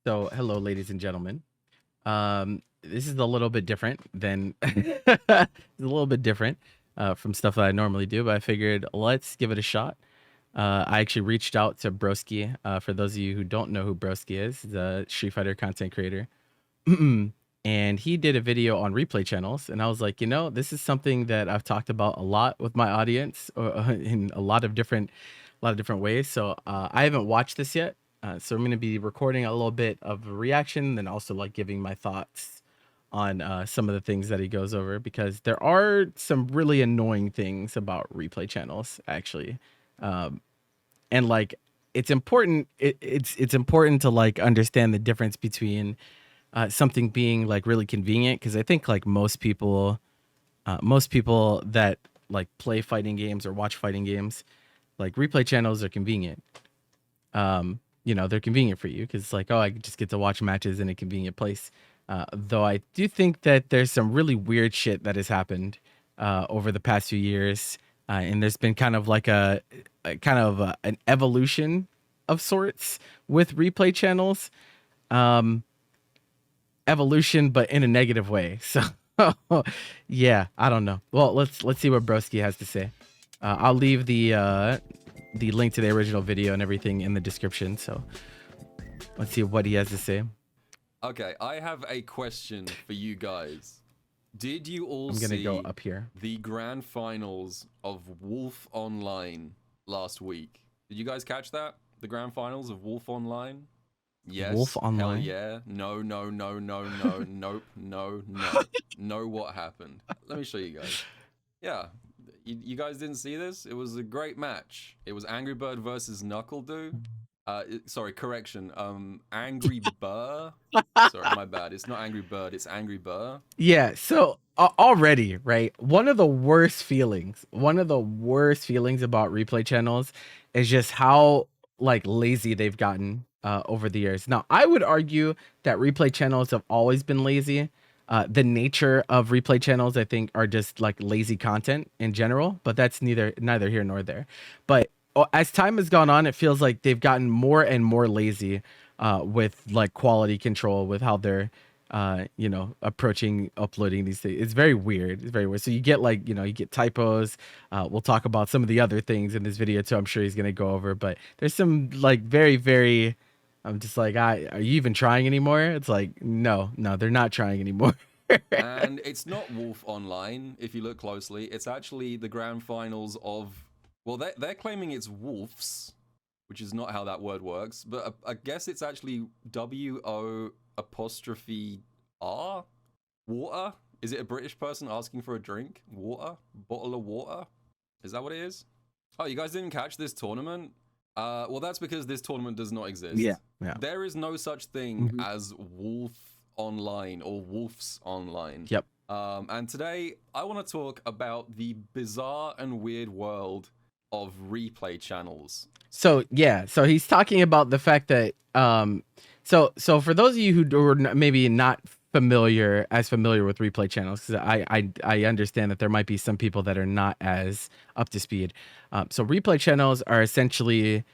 So, hello, ladies and gentlemen. This is a little bit different than it's a little bit different from stuff that I normally do, but I figured let's give it a shot. I actually reached out to Broski. For those of you who don't know who Broski is, he's a Street Fighter content creator, and he did a video on replay channels. And I was like, this is something that I've talked about a lot with my audience in a lot of different ways. So I haven't watched this yet. So I'm going to be recording a little bit of a reaction, and also like giving my thoughts on some of the things that he goes over, because there are some really annoying things about replay channels, actually. Um, and like it's important. It's important to like understand the difference between something being like really convenient, because I think like most people that like play fighting games or watch fighting games, like replay channels are convenient. They're convenient for you because it's like, oh, I just get to watch matches in a convenient place. Though I do think that there's some really weird shit that has happened over the past few years, and there's been kind of like an evolution of sorts with replay channels. Evolution, but in a negative way. So, yeah, I don't know. Well, let's see what Broski has to say. I'll leave the link to the original video and everything in the description. So let's see what he has to say. Okay, I have a question for you guys. Did you all I'm gonna see go up here. the grand finals of Wolf Online last week? Did you guys catch that? The grand finals of Wolf Online? Yes. Wolf Online? Hell yeah. No, no, no, no, no, nope, no, no. No, what happened? Let me show you guys. Yeah. You guys didn't see this? It was a great match. It was Angry Bird versus Knuckle Dude. Sorry, correction. Angry Burr. Sorry, my bad. It's not Angry Bird. It's Angry Burr. Yeah. So already, right? One of the worst feelings about replay channels is just how like lazy they've gotten over the years. Now, I would argue that replay channels have always been lazy. The nature of replay channels, I think, are just like lazy content in general, but that's neither here nor there. But as time has gone on, it feels like they've gotten more and more lazy with like quality control, with how they're approaching uploading these things. It's very weird. It's very weird. So you get like, you get typos. We'll talk about some of the other things in this video too. I'm sure he's going to go over, but there's some like very, I'm just like, are you even trying anymore? It's like, no, they're not trying anymore. And it's not Wolf Online, if you look closely. It's actually the grand finals of, well, they're claiming it's Wolves, which is not how that word works, but I guess it's actually WO apostrophe R? Water? Is it a British person asking for a drink? Water? Bottle of water? Is that what it is? Oh, you guys didn't catch this tournament? Well, that's because this tournament does not exist. Yeah. There is no such thing as Wolf Online or Wolves Online. Yep. And today I want to talk about the bizarre and weird world of replay channels. So yeah, so he's talking about the fact that so for those of you who are maybe not familiar with replay channels, because I understand that there might be some people that are not as up to speed. So replay channels are essentially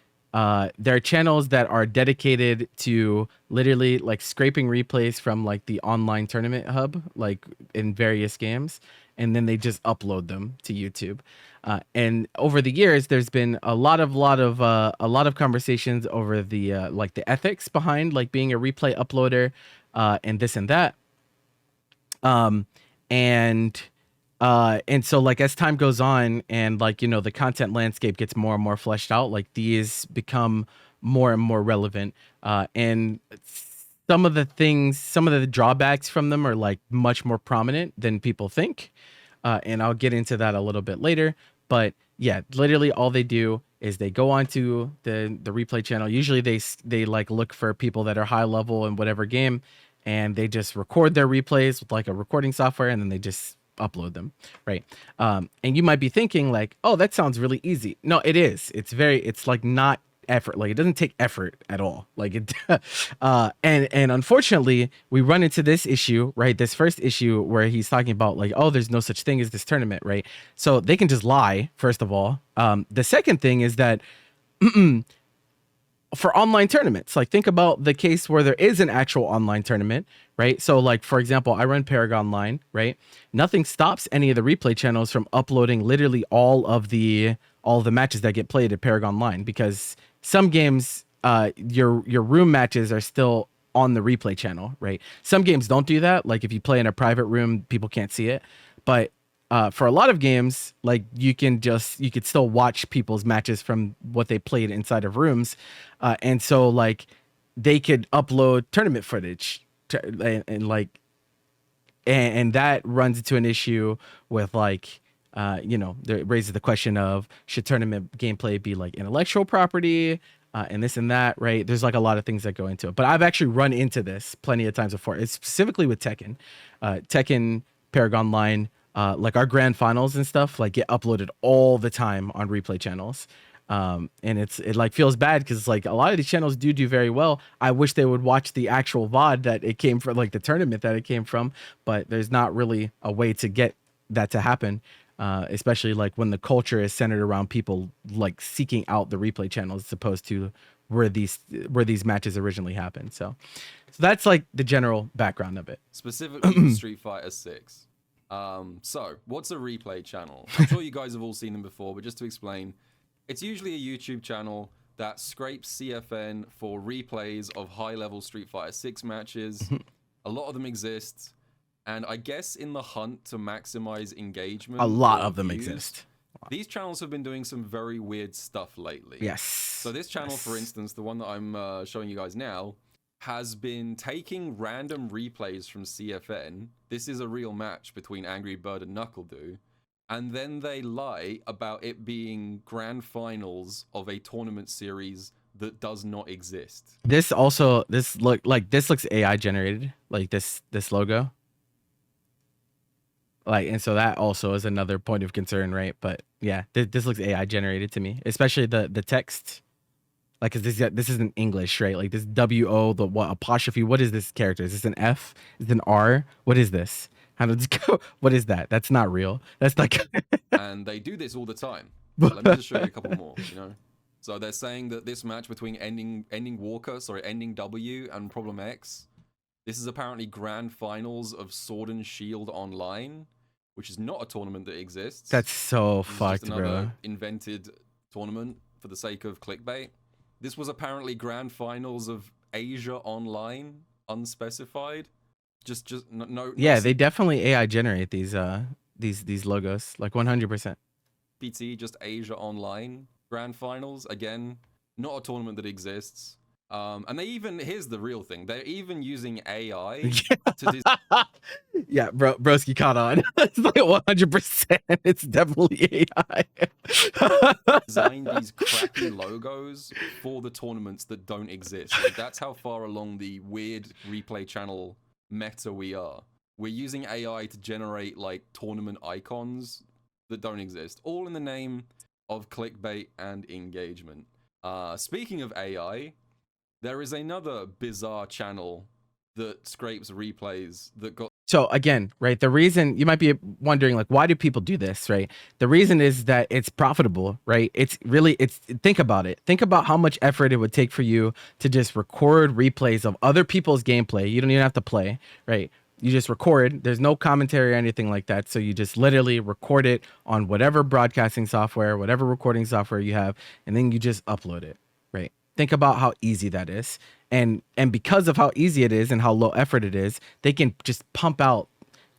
they're channels that are dedicated to literally like scraping replays from like the online tournament hub, like in various games, and then they just upload them to YouTube. And over the years, there's been a lot of conversations over the like the ethics behind like being a replay uploader, and this and that. And so like as time goes on and like, the content landscape gets more and more fleshed out, like these become more and more relevant. And some of the drawbacks from them are like much more prominent than people think. And I'll get into that a little bit later. But yeah, literally all they do is they go onto the replay channel. Usually they like look for people that are high level in whatever game, and they just record their replays with like a recording software, and then they just upload them, right? And you might be thinking like, oh, that sounds really easy. No, it is. It's like not effort. Like it doesn't take effort at all. Like it, and unfortunately, we run into this issue, right? This first issue where he's talking about like, oh, there's no such thing as this tournament, right? So they can just lie, first of all. The second thing is that for online tournaments. Like think about the case where there is an actual online tournament, right? So like for example, I run Paragon Online, right? Nothing stops any of the replay channels from uploading literally all the matches that get played at Paragon Online, because some games your room matches are still on the replay channel, right? Some games don't do that. Like if you play in a private room, people can't see it. But for a lot of games, like you could still watch people's matches from what they played inside of rooms, and so like they could upload tournament footage and that runs into an issue with like it raises the question of should tournament gameplay be like intellectual property, and this and that, right? There's like a lot of things that go into it, but I've actually run into this plenty of times before. It's specifically with Tekken, Paragon Line, like our grand finals and stuff like get uploaded all the time on replay channels. And it like feels bad because like a lot of these channels do very well. I wish they would watch the actual VOD that it came from, like the tournament that it came from, but there's not really a way to get that to happen. Especially like when the culture is centered around people like seeking out the replay channels as opposed to where these matches originally happened. So that's like the general background of it. Specifically for Street Fighter 6. So what's a replay channel? I'm sure you guys have all seen them before, but just to explain, it's usually a YouTube channel that scrapes CFN for replays of high-level Street Fighter 6 matches. A lot of them exist. And I guess in the hunt to maximize engagement, a lot of them exist. These channels have been doing some very weird stuff lately. Yes. So this channel, for instance, the one that I'm showing you guys now, has been taking random replays from CFN. This is a real match between Angry Bird and NuckleDu. And then they lie about it being grand finals of a tournament series that does not exist. This looks AI generated, like this logo. Like, and so that also is another point of concern, right? But yeah, this looks AI generated to me, especially the text. Like, cause this isn't English, right? Like this WO, the what apostrophe? What is this character? Is this an F? Is it an R? What is this? How does it go? What is that? That's not real. That's like. And they do this all the time. But let me just show you a couple more. So they're saying that this match between ending W and Problem X, this is apparently grand finals of Sword and Shield Online, which is not a tournament that exists. That's so This is fucked, just another bro. invented tournament for the sake of clickbait. This was apparently grand finals of Asia Online, unspecified. Just no. Yeah, they definitely AI generate these logos, like 100%. PT, just Asia Online grand finals, again, not a tournament that exists. And they even, here's the real thing, they're even using AI to yeah, Broski caught on. It's like 100%. It's definitely AI. design these crappy logos for the tournaments that don't exist. Like, that's how far along the weird replay channel meta we are. We're using AI to generate like tournament icons that don't exist, all in the name of clickbait and engagement. Speaking of AI, there is another bizarre channel that scrapes replays that got. So again, right, the reason you might be wondering, like, why do people do this, right? The reason is that it's profitable, right? It's think about it. Think about how much effort it would take for you to just record replays of other people's gameplay. You don't even have to play, right? You just record. There's no commentary or anything like that. So you just literally record it on whatever broadcasting software, whatever recording software you have, and then you just upload it, right? Think about how easy that is. And because of how easy it is and how low effort it is, they can just pump out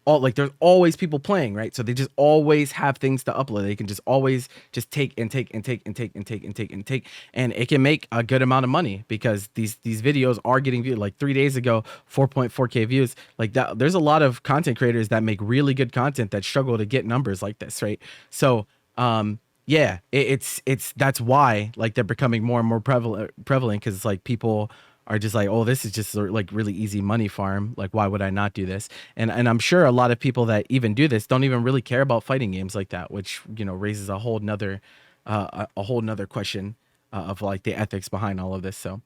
all, like, there's always people playing, right? So they just always have things to upload. They can just always just take and take and take and take and take and take and take, and it can make a good amount of money because these videos are getting viewed. Like 3 days ago, 4.4K views. Like that, there's a lot of content creators that make really good content that struggle to get numbers like this, right? So yeah, it's that's why like they're becoming more and more prevalent because it's like people are just like, oh, this is just like really easy money farm. Like, why would I not do this? And I'm sure a lot of people that even do this don't even really care about fighting games like that, which, you know, raises a whole nother question of like the ethics behind all of this. So,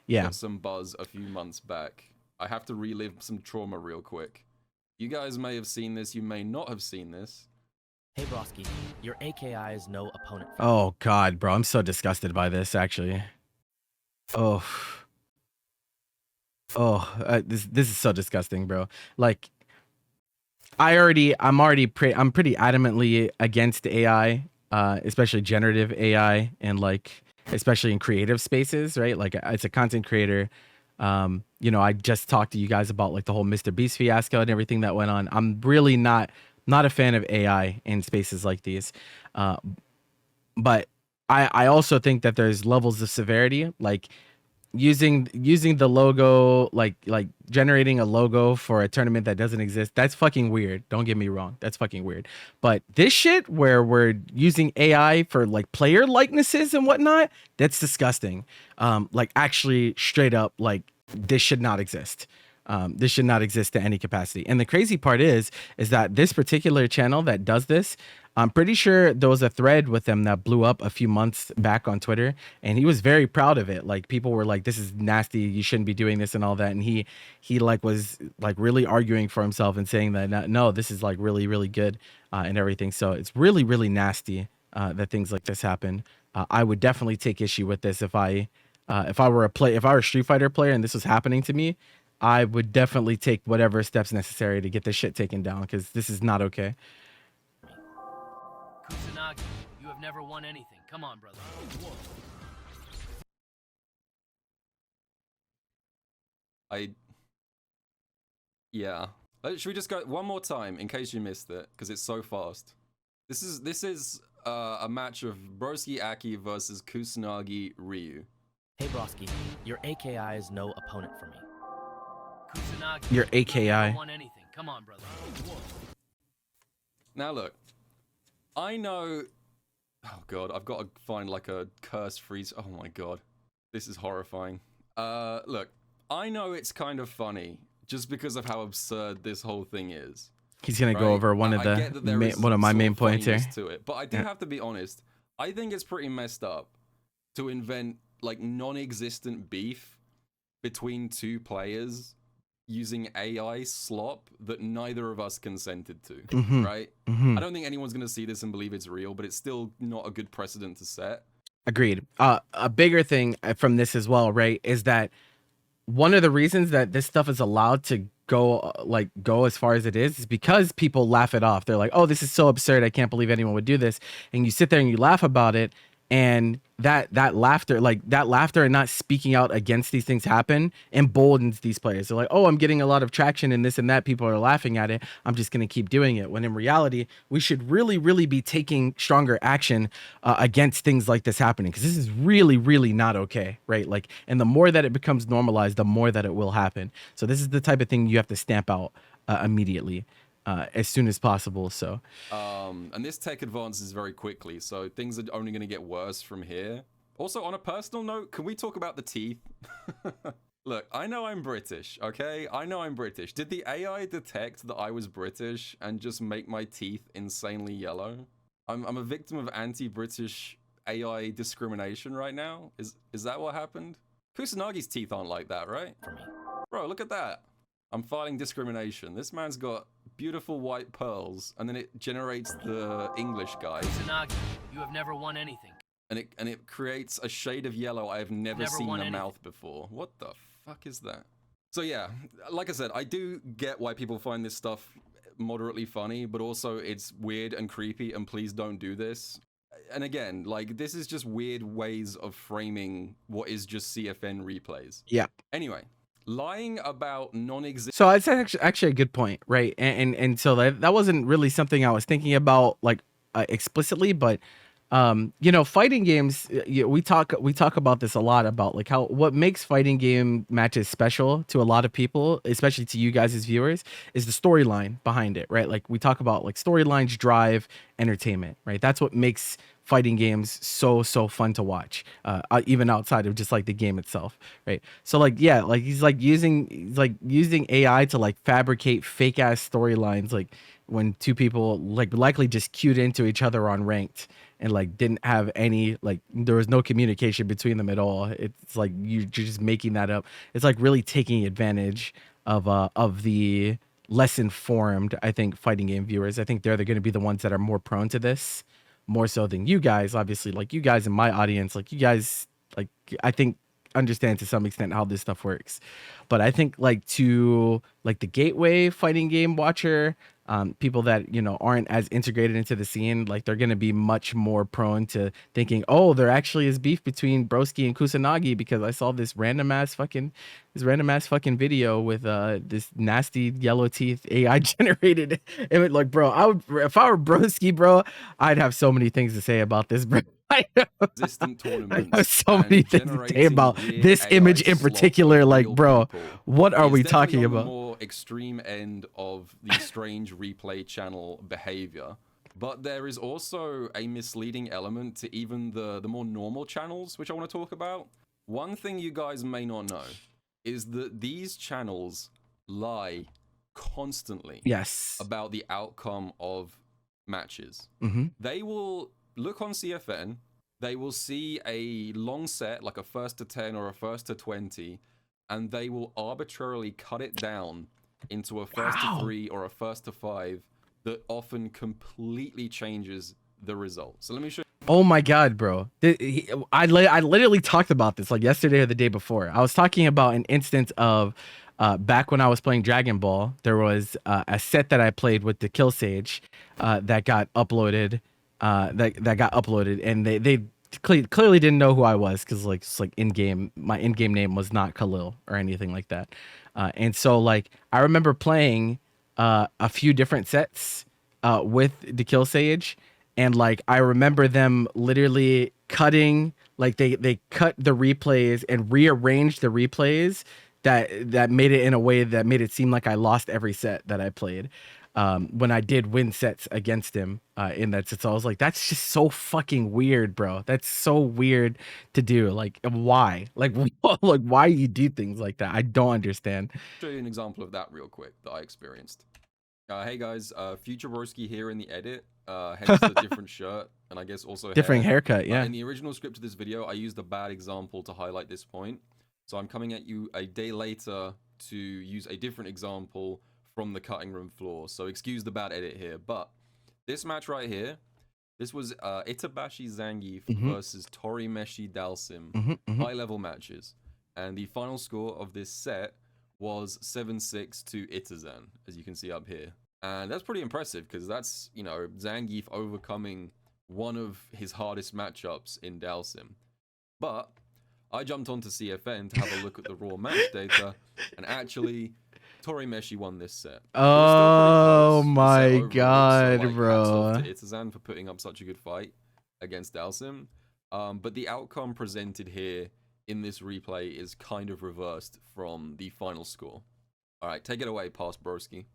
yeah. Got some buzz a few months back. I have to relive some trauma real quick. You guys may have seen this. You may not have seen this. Hey Broski, your AKI is no opponent. Oh God, bro, I'm so disgusted by this actually. Oh, this is so disgusting, bro. Like, I'm pretty adamantly against AI, especially generative AI, and like especially in creative spaces, right? Like as a content creator, I just talked to you guys about like the whole Mr. Beast fiasco and everything that went on. I'm really not a fan of AI in spaces like these, uh, but I also think that there's levels of severity, like using the logo, like generating a logo for a tournament that doesn't exist. That's fucking weird, don't get me wrong, that's fucking weird. But this shit where we're using AI for like player likenesses and whatnot, that's disgusting. Like actually straight up, like this should not exist. This should not exist to any capacity. And the crazy part is that this particular channel that does this, I'm pretty sure there was a thread with him that blew up a few months back on Twitter, and he was very proud of it. Like people were like, "This is nasty. You shouldn't be doing this," and all that. And he like was like really arguing for himself and saying that no, this is like really really good and everything. So it's really really nasty that things like this happen. I would definitely take issue with this if I were a Street Fighter player and this was happening to me. I would definitely take whatever steps necessary to get this shit taken down because this is not okay. Kusanagi, you have never won anything. Come on, brother. Whoa. Yeah. Should we just go one more time in case you missed it because it's so fast? This is a match of Broski Aki versus Kusanagi Ryu. Hey Broski, your AKI is no opponent for me. Kusanagi, Your you have AKI. never won anything. Come on, brother. Whoa. Now look, I know. Oh god, I've got to find like a curse freeze. Oh my god, this is horrifying. Look, I know it's kind of funny just because of how absurd this whole thing is. He's gonna go Right? over one of I get that there is one of my sort main points here. funniness to it, but I do have to be honest. I think it's pretty messed up to invent like non-existent beef between two players using AI slop that neither of us consented to, right? I don't think anyone's going to see this and believe it's real, but it's still not a good precedent to set. Agreed. A bigger thing from this as well, right, is that one of the reasons that this stuff is allowed to go as far as it is because people laugh it off. They're like, "Oh, this is so absurd. I can't believe anyone would do this." And you sit there and you laugh about it, and that laughter and not speaking out against these things emboldens these players. They're like, "Oh, I'm getting a lot of traction in this and that. People are laughing at it. I'm just going to keep doing it." When in reality, we should really, really be taking stronger action against things like this happening because this is really, really not okay, right? Like, and the more that it becomes normalized, the more that it will happen. So this is the type of thing you have to stamp out immediately. As soon as possible. So and this tech advances very quickly, so things are only going to get worse from here. Also, on a personal note, can we talk about the teeth? Look, I know I'm British, okay? I know I'm British. Did the AI detect that I was British and just make my teeth insanely yellow? I'm a victim of anti-British AI discrimination right now. Is that what happened? Kusanagi's teeth aren't like that, right? For me. Bro, look at that. I'm filing discrimination. This man's got beautiful white pearls, and then it generates the English guy, Kusanagi, you have never won anything. and it creates a shade of yellow I have never seen won in a anything. mouth before. What the fuck is that? So yeah, like I said, I do get why people find this stuff moderately funny, but also it's weird and creepy, and please don't do this. And again, like, this is just weird ways of framing what is just CFN replays. yeah. Anyway, lying about non-existent. So it's actually a good point, right? And so that wasn't really something I was thinking about like explicitly, but fighting games. We talk about this a lot about like what makes fighting game matches special to a lot of people, especially to you guys as viewers, is the storyline behind it, right? Like we talk about like storylines drive entertainment, right? That's what makes fighting games so fun to watch, even outside of just like the game itself, right? So like yeah, like he's using AI to like fabricate fake ass storylines, like when two people like likely just queued into each other on ranked and like didn't have any, like there was no communication between them at all. It's like you're just making that up. It's like really taking advantage of the less informed, I think, fighting game viewers. I think they're going to be the ones that are more prone to this, more so than you guys. Obviously, like you guys in my audience, like you guys, like I think understand to some extent how this stuff works. But I think like to like the gateway fighting game watcher, people that aren't as integrated into the scene, like they're gonna be much more prone to thinking, oh, there actually is beef between Broski and Kusanagi because I saw this random ass fucking video with this nasty yellow teeth AI generated image. Like, bro, if I were Broski, bro, I'd have so many things to say about this, bro. I Existent have tournaments. so many things to say about generating this weird image AI in slop particular. with Like, real bro, people what are is we definitely talking on the about? more extreme end of the strange replay channel behavior. But there is also a misleading element to even the more normal channels, which I want to talk about. One thing you guys may not know is that these channels lie constantly Yes. about the outcome of matches. Mm-hmm. They will look on CFN, they will see a long set, like a first to 10 or a first to 20, and they will arbitrarily cut it down into a first to 3 or a first to 5 that often completely changes the result. So let me show you. Oh my god, bro. I literally talked about this like yesterday or the day before. I was talking about an instance of back when I was playing Dragon Ball, there was a set that I played with the Kill Sage that got uploaded. That got uploaded, and they clearly didn't know who I was because like in game, my in game name was not Khalil or anything like that. And so like I remember playing a few different sets with the Kill Sage, and like I remember them literally cutting, like they cut the replays and rearranged the replays that made it in a way that made it seem like I lost every set that I played when I did win sets against him in that set. So I was like, that's just so fucking weird, bro. That's so weird to do. Like, why? Like, like why you do things like that? I don't understand. Show you an example of that real quick that I experienced. Hey guys, Future Broski here in the edit, hence the different shirt, and I guess also Different hair. haircut, yeah. In the original script of this video, I used a bad example to highlight this point. So I'm coming at you a day later to use a different example from the cutting room floor. So excuse the bad edit here, but this match right here, this was Itabashi Zangief versus Torimeshi Dalsim, high-level matches. And the final score of this set was 7-6 to Itazan, as you can see up here. And that's pretty impressive because that's, Zangief overcoming one of his hardest matchups in Dalsim. But I jumped onto CFN to have a look at the raw match data, and actually, Torimeshi won this set. Oh my god, bro. Hats off to Itazan for putting up such a good fight against Dalsim. But the outcome presented here in this replay is kind of reversed from the final score. All right, take it away, past Broski.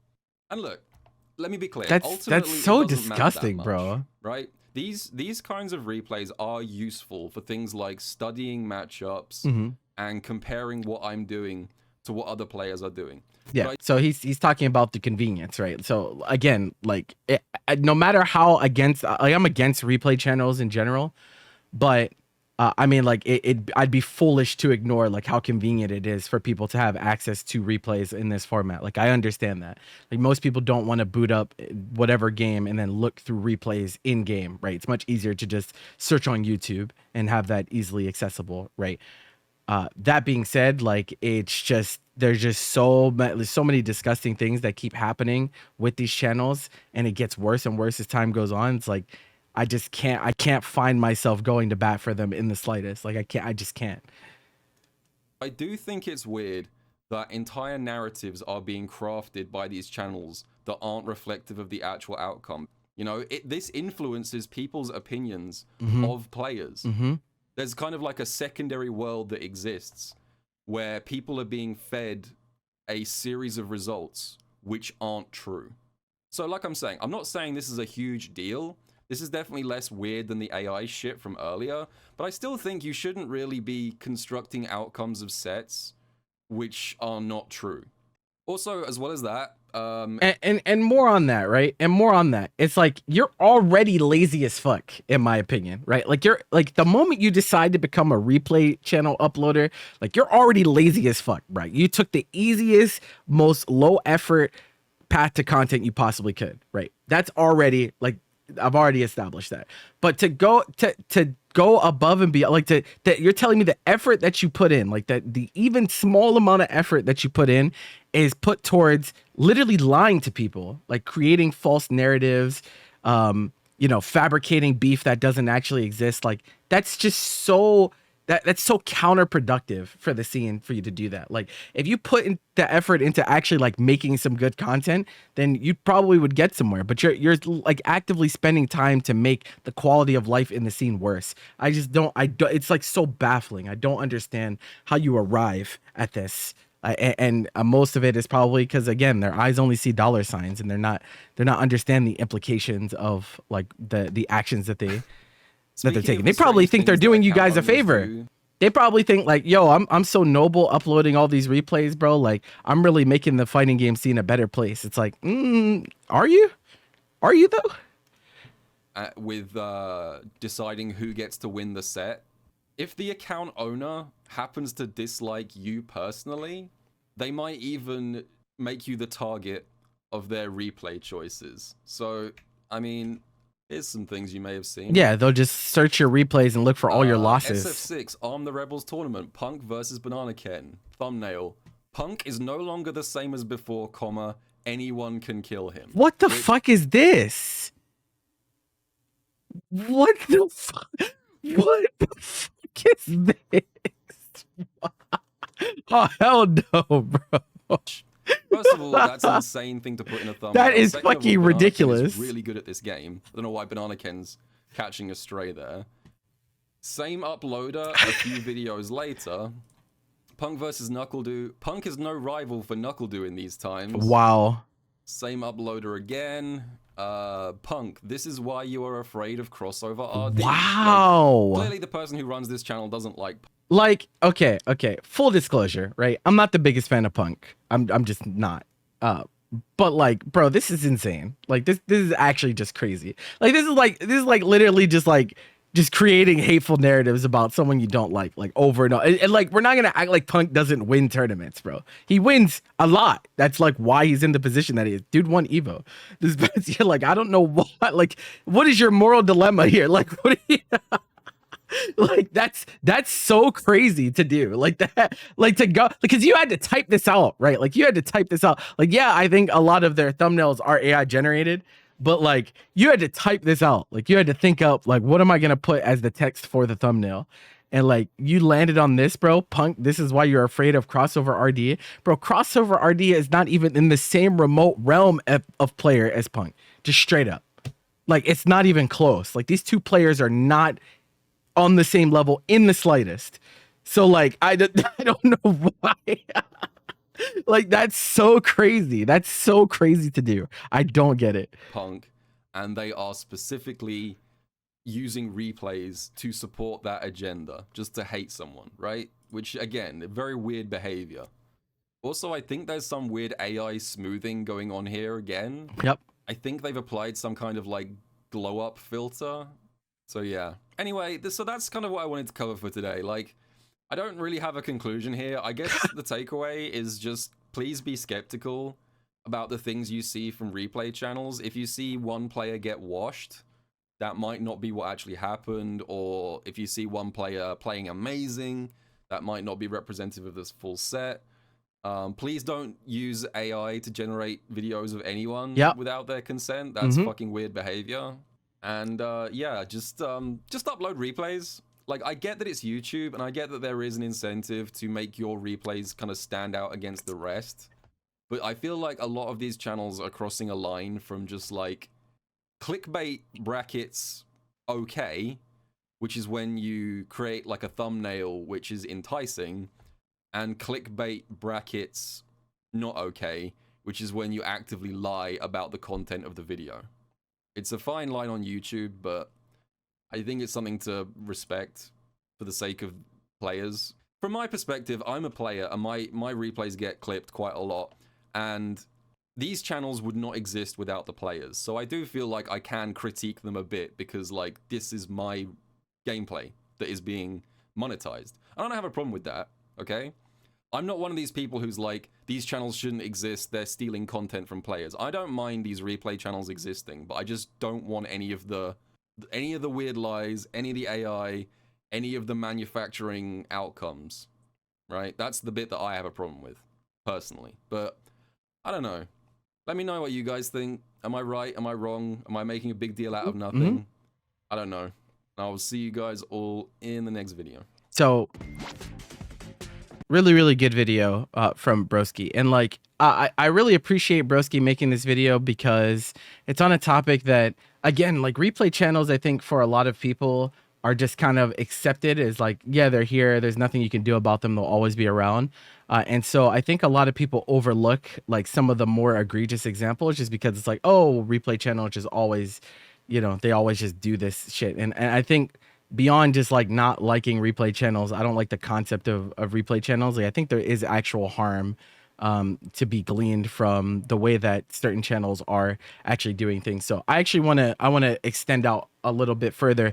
And look, let me be clear. That's so disgusting, bro. Right? These kinds of replays are useful for things like studying matchups and comparing what I'm doing to what other players are doing. Yeah. So he's talking about the convenience, right? So again, like no matter how against, like I'm against replay channels in general, but I mean, like I'd be foolish to ignore like how convenient it is for people to have access to replays in this format. Like I understand that. Like most people don't want to boot up whatever game and then look through replays in game, right? It's much easier to just search on YouTube and have that easily accessible, right? That being said, like it's just there's just so many disgusting things that keep happening with these channels, and it gets worse and worse as time goes on. It's like I can't find myself going to bat for them in the slightest. Like I just can't. I do think it's weird that entire narratives are being crafted by these channels that aren't reflective of the actual outcome. This influences people's opinions of players. There's kind of like a secondary world that exists where people are being fed a series of results which aren't true. So like I'm saying, I'm not saying this is a huge deal. This is definitely less weird than the AI shit from earlier, but I still think you shouldn't really be constructing outcomes of sets which are not true. Also, as well as that, and more on that, right? And more on that. It's like you're already lazy as fuck, in my opinion, right? Like you're like the moment you decide to become a replay channel uploader, like you're already lazy as fuck, right? You took the easiest, most low effort path to content you possibly could, right? That's already like I've already established that. But to go go above and beyond, like that you're telling me the effort that you put in, like that the even small amount of effort that you put in is put towards literally lying to people, like creating false narratives, fabricating beef that doesn't actually exist. Like that's just so that's so counterproductive for the scene for you to do that. Like if you put in the effort into actually like making some good content, then you probably would get somewhere. But you're like actively spending time to make the quality of life in the scene worse. I just don't. It's like so baffling. I don't understand how you arrive at this. And most of it is probably because again their eyes only see dollar signs and they're not understanding the implications of like the actions that they're taking. They probably think they're doing you guys a favor. They probably think like, yo, I'm so noble uploading all these replays, bro. Like I'm really making the fighting game scene a better place. It's like, are you? Are you though? With deciding who gets to win the set, if the account owner happens to dislike you personally, they might even make you the target of their replay choices. So, I mean, here's some things you may have seen. Yeah, they'll just search your replays and look for all your losses. SF6, Arm the Rebels tournament, Punk versus Banana Ken. Thumbnail. Punk is no longer the same as before, comma, anyone can kill him. What the fuck is this? What the fuck? What the fuck is this? Oh, hell no, bro. First of all, that's an insane thing to put in a thumbnail. That is Second of all, fucking Banana Ken ridiculous. is really good at this game. I don't know why Banana Ken's catching a stray there. Same uploader a few videos later. Punk versus NuckleDo. Punk is no rival for NuckleDo in these times. Wow. Same uploader again. Punk, this is why you are afraid of crossover RD. Wow. Like, clearly the person who runs this channel doesn't like Punk. Like, okay. Full disclosure, right? I'm not the biggest fan of Punk. I'm just not. But like, bro, this is insane. Like this is actually just crazy. Like this is like literally just creating hateful narratives about someone you don't like over and over. And like we're not gonna act like Punk doesn't win tournaments, bro. He wins a lot. That's like why he's in the position that he is. Dude won Evo. This like I don't know what. Like what is your moral dilemma here? Like what? Like that's so crazy to do, like that, like to go, because you had to type this out, right? Like you had to type this out. Like yeah, I think a lot of their thumbnails are AI generated, but like you had to type this out. Like you had to think up like what am I gonna put as the text for the thumbnail, and like you landed on this, bro. Punk, this is why you're afraid of crossover RD, bro. Crossover RD is not even in the same remote realm of player as Punk, just straight up. Like it's not even close. Like these two players are not on the same level in the slightest. So like I don't know why. Like that's so crazy. That's so crazy to do. I don't get it. Punk, and they are specifically using replays to support that agenda, just to hate someone, right? Which again, very weird behavior. Also, I think there's some weird AI smoothing going on here again. Yep. I think they've applied some kind of like glow up filter. So yeah. Anyway, so that's kind of what I wanted to cover for today. Like, I don't really have a conclusion here. I guess the takeaway is just please be skeptical about the things you see from replay channels. If you see one player get washed, that might not be what actually happened. Or if you see one player playing amazing, that might not be representative of this full set. Please don't use AI to generate videos of anyone without their consent. That's fucking weird behavior. And yeah, just upload replays. Like, I get that it's YouTube, and I get that there is an incentive to make your replays kind of stand out against the rest. But I feel like a lot of these channels are crossing a line from just like clickbait brackets okay, which is when you create like a thumbnail which is enticing, and clickbait brackets not okay, which is when you actively lie about the content of the video. It's a fine line on YouTube, but I think it's something to respect for the sake of players. From my perspective, I'm a player, and my replays get clipped quite a lot, and these channels would not exist without the players. So I do feel like I can critique them a bit, because like this is my gameplay that is being monetized. I don't have a problem with that, okay? I'm not one of these people who's like, these channels shouldn't exist, they're stealing content from players. I don't mind these replay channels existing, but I just don't want any of the any of the weird lies, any of the AI, any of the manufacturing outcomes, right? That's the bit that I have a problem with, personally. But I don't know. Let me know what you guys think. Am I right? Am I wrong? Am I making a big deal out of nothing? I don't know. I will see you guys all in the next video. So really good video from Broski, and like I really appreciate Broski making this video because it's on a topic that, again, like replay channels, I think for a lot of people are just kind of accepted as like, yeah, they're here, there's nothing you can do about them, they'll always be around. And so I think a lot of people overlook like some of the more egregious examples just because it's like, oh, replay channel just always, you know, they always just do this shit. And I think beyond just like not liking replay channels, I don't like the concept of replay channels. Like I think there is actual harm to be gleaned from the way that certain channels are actually doing things. So I actually want to extend out a little bit further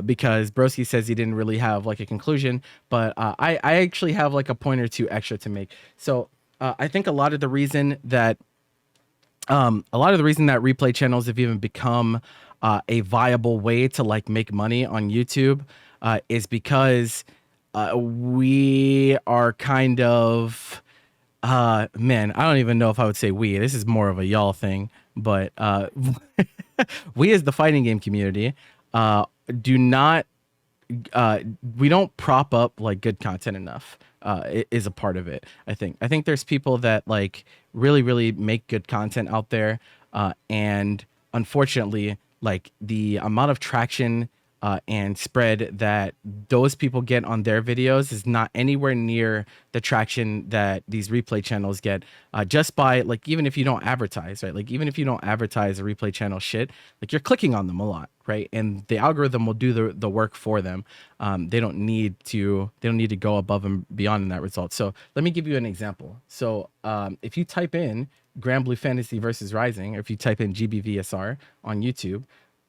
because Broski says he didn't really have like a conclusion, but I actually have like a point or two extra to make. So I think a lot of the reason that replay channels have even become a viable way to like make money on YouTube is because we are kind of man, I don't even know if I would say we. This is more of a y'all thing, but we as the fighting game community do not we don't prop up like good content enough. Is a part of it. I think there's people that like really make good content out there, and unfortunately, like the amount of traction and spread that those people get on their videos is not anywhere near the traction that these replay channels get, just by like, even if you don't advertise, right? Like even if you don't advertise a replay channel shit, like you're clicking on them a lot, right? And the algorithm will do the work for them. They don't need to go above and beyond in that result. So let me give you an example. So if you type in Grand Blue Fantasy versus Rising, or if you type in GBVSR on YouTube,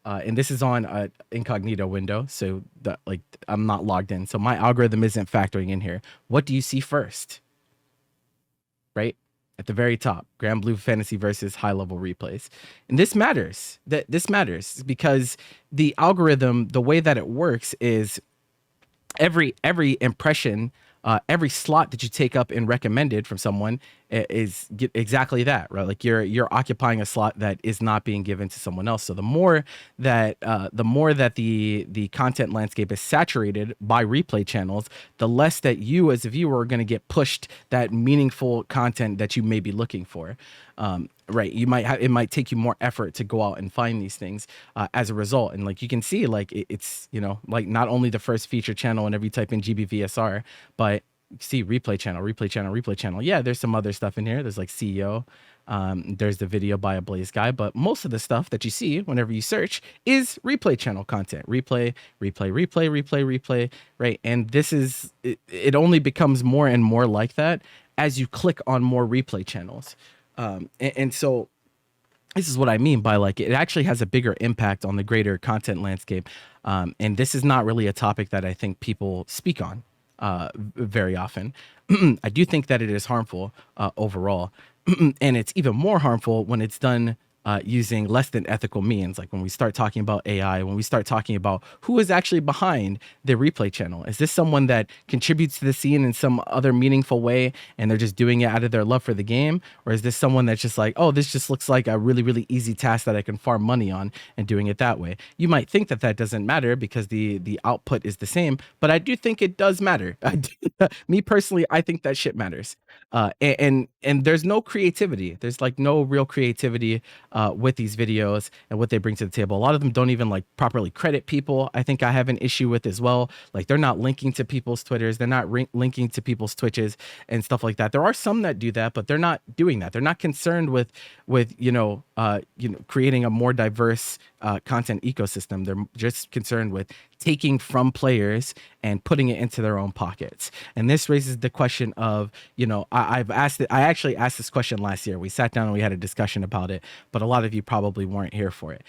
and this is on an incognito window, so that like I'm not logged in, so my algorithm isn't factoring in here. What do you see first? Right at the very top, Grand Blue Fantasy versus high level replays, and this matters. This matters because the algorithm, the way that it works, is every impression, every slot that you take up in recommended from someone is exactly that, right? Like you're occupying a slot that is not being given to someone else. So the more that the content landscape is saturated by replay channels, the less that you as a viewer are going to get pushed that meaningful content that you may be looking for. Right, it might take you more effort to go out and find these things as a result. And like you can see, like it's, you know, like not only the first feature channel whenever you type in GBVSR, but you see replay channel. Yeah, there's some other stuff in here. There's like CEO. There's the video by a Blaze guy, but most of the stuff that you see whenever you search is replay channel content. Replay, right? And this is it only becomes more and more like that as you click on more replay channels. And so this is what I mean by like it actually has a bigger impact on the greater content landscape. And this is not really a topic that I think people speak on very often. I do think that it is harmful overall. And it's even more harmful when it's done using less than ethical means. Like when we start talking about AI, when we start talking about who is actually behind the replay channel. Is this someone that contributes to the scene in some other meaningful way and they're just doing it out of their love for the game? Or is this someone that's just like, oh, this just looks like a really easy task that I can farm money on, and doing it that way? You might think that that doesn't matter because the output is the same, but I do think it does matter. Me personally, I think that shit matters. And there's no creativity. There's like no real creativity with these videos and what they bring to the table. A lot of them don't even like properly credit people. I think I have an issue with as well. Like they're not linking to people's Twitters. They're not linking to people's Twitches and stuff like that. There are some that do that, but they're not doing that. They're not concerned with creating a more diverse content ecosystem. They're just concerned with taking from players and putting it into their own pockets. And this raises the question of, I actually asked this question last year. We sat down and we had a discussion about it, but a lot of you probably weren't here for it.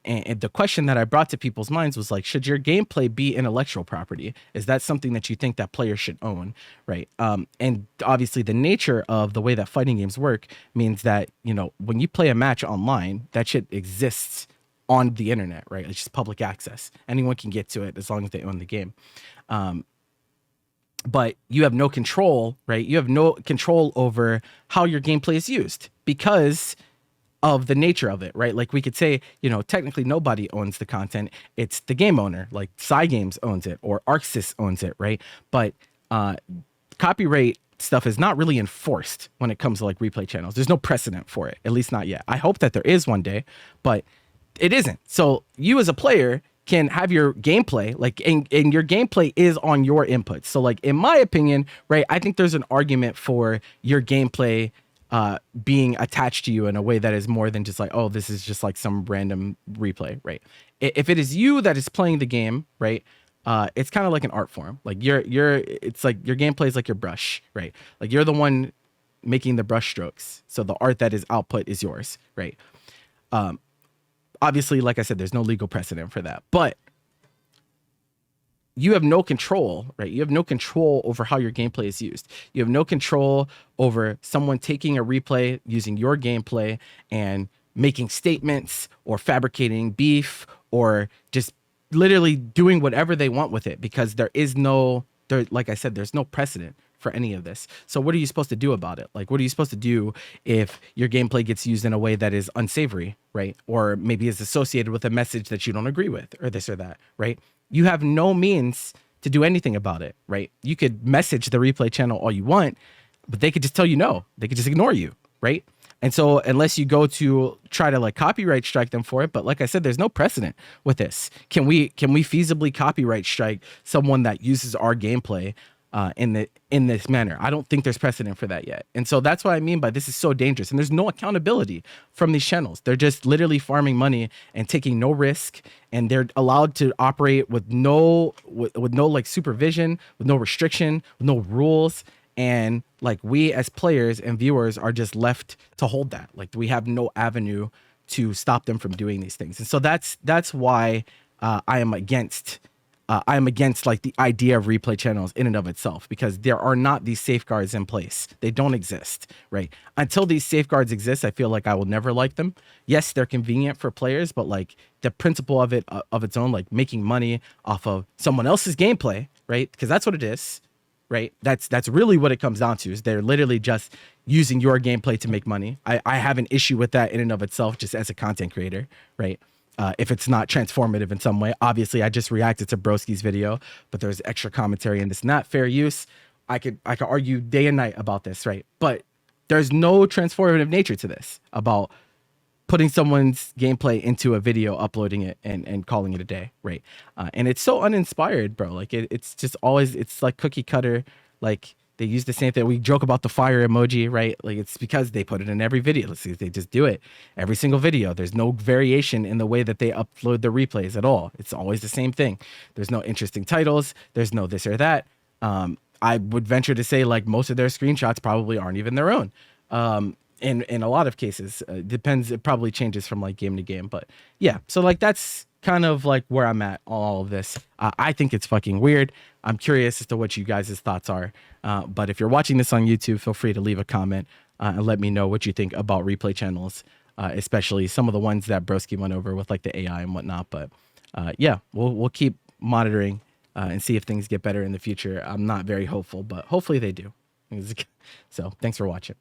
And the question that I brought to people's minds was like, should your gameplay be intellectual property? Is that something that you think that players should own? Right. And obviously the nature of the way that fighting games work means that, when you play a match online, that shit exists on the internet, right? It's just public access. Anyone can get to it as long as they own the game. But you have no control, right? You have no control over how your gameplay is used because of the nature of it, right? Like we could say, you know, technically nobody owns the content. It's the game owner, like Cygames owns it or Arxis owns it, right? But copyright stuff is not really enforced when it comes to like replay channels. There's no precedent for it, at least not yet. I hope that there is one day, but it isn't. So you as a player can have your gameplay, like, and your gameplay is on your inputs. So like, in my opinion, right, I think there's an argument for your gameplay being attached to you in a way that is more than just like, oh, this is just like some random replay, right? If it is you that is playing the game, right, it's kind of like an art form. Like it's like your gameplay is like your brush, right? Like you're the one making the brush strokes. So the art that is output is yours, right? Obviously, like I said, there's no legal precedent for that, but you have no control, right? You have no control over how your gameplay is used. You have no control over someone taking a replay using your gameplay and making statements or fabricating beef or just literally doing whatever they want with it because like I said, there's no precedent for any of this. So what are you supposed to do about it? Like, what are you supposed to do if your gameplay gets used in a way that is unsavory, right? Or maybe is associated with a message that you don't agree with or this or that, right? You have no means to do anything about it, right? You could message the replay channel all you want, but they could just tell you no. They could just ignore you, right? And so unless you go to try to like copyright strike them for it, but like I said, there's no precedent with this. Can we feasibly copyright strike someone that uses our gameplay in this manner? I don't think there's precedent for that yet. And so that's what I mean by this is so dangerous. And there's no accountability from these channels. They're just literally farming money and taking no risk. And they're allowed to operate with no like supervision, with no restriction, with no rules. And like we as players and viewers are just left to hold that. Like we have no avenue to stop them from doing these things. And so that's why I am against like the idea of replay channels in and of itself, because there are not these safeguards in place. They don't exist, right? Until these safeguards exist, I feel like I will never like them. Yes, they're convenient for players, but like the principle of it, of its own, like making money off of someone else's gameplay, right? Because that's what it is, right? That's really what it comes down to, is they're literally just using your gameplay to make money. I have an issue with that in and of itself, just as a content creator, right? If it's not transformative in some way. Obviously, I just reacted to Broski's video, but there's extra commentary and it's not fair use. I could argue day and night about this, right? But there's no transformative nature to this about putting someone's gameplay into a video, uploading it, and calling it a day, right? And it's so uninspired, bro. Like it's just always, it's like cookie cutter. Like they use the same thing. We joke about the fire emoji, right? Like it's because they put it in every video. Let's see, they just do it every single video. There's no variation in the way that they upload the replays at all. It's always the same thing. There's no interesting titles. There's no this or that. I would venture to say like most of their screenshots probably aren't even their own. In a lot of cases, depends. It probably changes from like game to game, but yeah. So like that's kind of like where I'm at on all of this. I think it's fucking weird. I'm curious as to what you guys' thoughts are. But if you're watching this on YouTube, feel free to leave a comment and let me know what you think about replay channels, especially some of the ones that Broski went over with like the AI and whatnot. But yeah, we'll keep monitoring and see if things get better in the future. I'm not very hopeful, but hopefully they do. So thanks for watching.